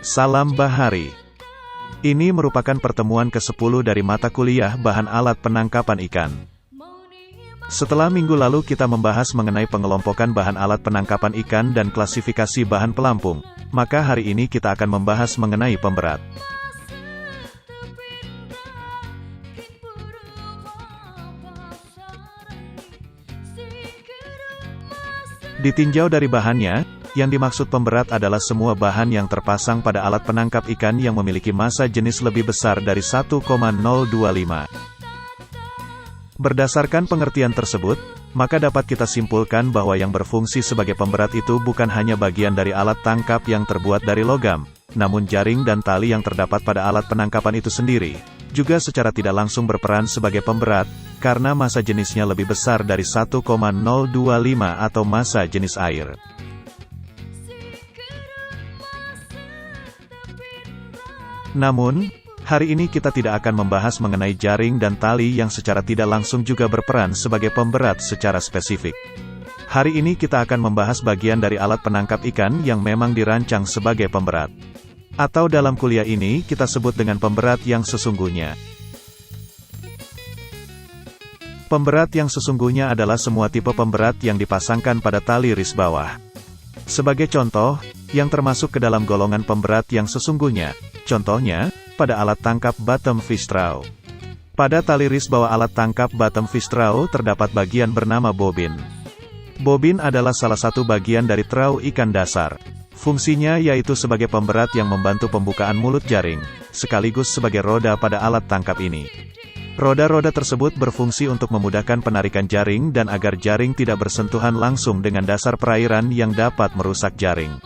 Salam Bahari. Ini merupakan pertemuan ke-10 dari mata kuliah bahan alat penangkapan ikan. Setelah minggu lalu kita membahas mengenai pengelompokan bahan alat penangkapan ikan dan klasifikasi bahan pelampung, maka hari ini kita akan membahas mengenai pemberat. Ditinjau dari bahannya, yang dimaksud pemberat adalah semua bahan yang terpasang pada alat penangkap ikan yang memiliki massa jenis lebih besar dari 1,025. Berdasarkan pengertian tersebut, maka dapat kita simpulkan bahwa yang berfungsi sebagai pemberat itu bukan hanya bagian dari alat tangkap yang terbuat dari logam, namun jaring dan tali yang terdapat pada alat penangkapan itu sendiri, juga secara tidak langsung berperan sebagai pemberat, karena massa jenisnya lebih besar dari 1,025 atau massa jenis air. Namun, hari ini kita tidak akan membahas mengenai jaring dan tali yang secara tidak langsung juga berperan sebagai pemberat secara spesifik. Hari ini kita akan membahas bagian dari alat penangkap ikan yang memang dirancang sebagai pemberat. Atau dalam kuliah ini kita sebut dengan pemberat yang sesungguhnya. Pemberat yang sesungguhnya adalah semua tipe pemberat yang dipasangkan pada tali ris bawah. Sebagai contoh, yang termasuk ke dalam golongan pemberat yang sesungguhnya, contohnya, pada alat tangkap bottom fish trough. Pada tali ris bawah alat tangkap bottom fish trough terdapat bagian bernama bobin. Bobin adalah salah satu bagian dari trough ikan dasar. Fungsinya yaitu sebagai pemberat yang membantu pembukaan mulut jaring, sekaligus sebagai roda pada alat tangkap ini. Roda-roda tersebut berfungsi untuk memudahkan penarikan jaring dan agar jaring tidak bersentuhan langsung dengan dasar perairan yang dapat merusak jaring.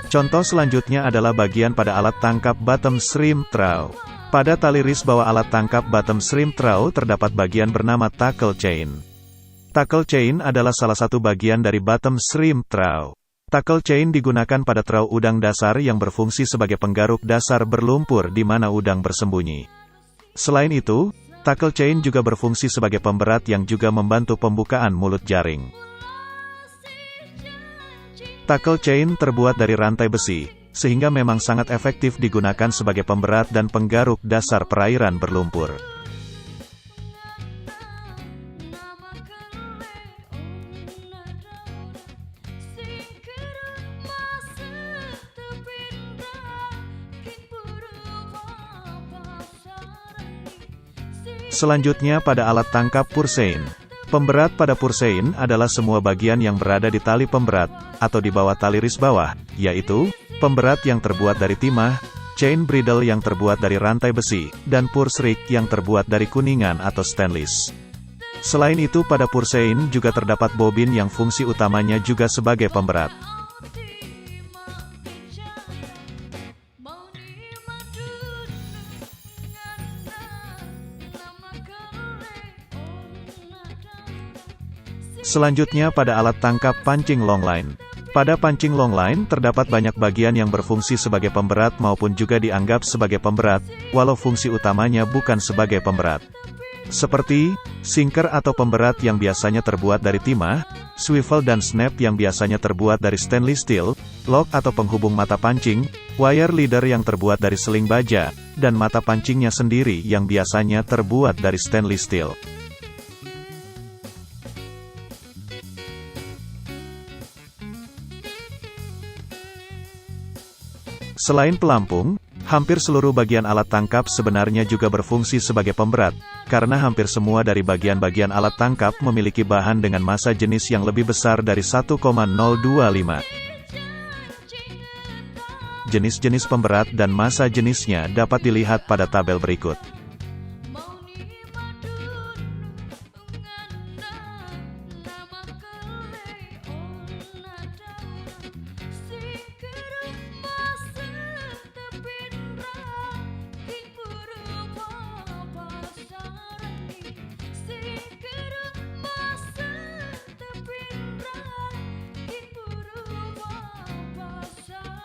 Contoh selanjutnya adalah bagian pada alat tangkap bottom shrimp trough. Pada tali ris bawah alat tangkap bottom shrimp trough terdapat bagian bernama tackle chain. Tackle chain adalah salah satu bagian dari bottom shrimp trough. Tackle chain digunakan pada trough udang dasar yang berfungsi sebagai penggaruk dasar berlumpur di mana udang bersembunyi. Selain itu, tackle chain juga berfungsi sebagai pemberat yang juga membantu pembukaan mulut jaring. Tackle chain terbuat dari rantai besi, sehingga memang sangat efektif digunakan sebagai pemberat dan penggaruk dasar perairan berlumpur. Selanjutnya pada alat tangkap pursein. Pemberat pada pursein adalah semua bagian yang berada di tali pemberat, atau di bawah tali ris bawah, yaitu, pemberat yang terbuat dari timah, chain bridle yang terbuat dari rantai besi, dan purse rig yang terbuat dari kuningan atau stainless. Selain itu pada pursein juga terdapat bobin yang fungsi utamanya juga sebagai pemberat. Selanjutnya pada alat tangkap pancing longline. Pada pancing longline terdapat banyak bagian yang berfungsi sebagai pemberat maupun juga dianggap sebagai pemberat, walau fungsi utamanya bukan sebagai pemberat. Seperti, sinker atau pemberat yang biasanya terbuat dari timah, swivel dan snap yang biasanya terbuat dari stainless steel, lock atau penghubung mata pancing, wire leader yang terbuat dari seling baja, dan mata pancingnya sendiri yang biasanya terbuat dari stainless steel. Selain pelampung, Hampir seluruh bagian alat tangkap sebenarnya juga berfungsi sebagai pemberat, karena hampir semua dari bagian-bagian alat tangkap memiliki bahan dengan massa jenis yang lebih besar dari 1,025. Jenis-jenis pemberat dan massa jenisnya dapat dilihat pada tabel berikut.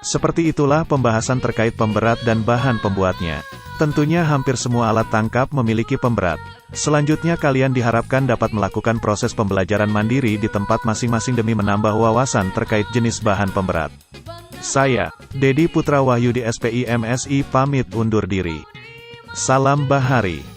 Seperti itulah pembahasan terkait pemberat dan bahan pembuatnya. Tentunya hampir semua alat tangkap memiliki pemberat. Selanjutnya kalian diharapkan dapat melakukan proses pembelajaran mandiri di tempat masing-masing demi menambah wawasan terkait jenis bahan pemberat. Saya, Dedi Putra Wahyu di SPI MSI pamit undur diri. Salam Bahari.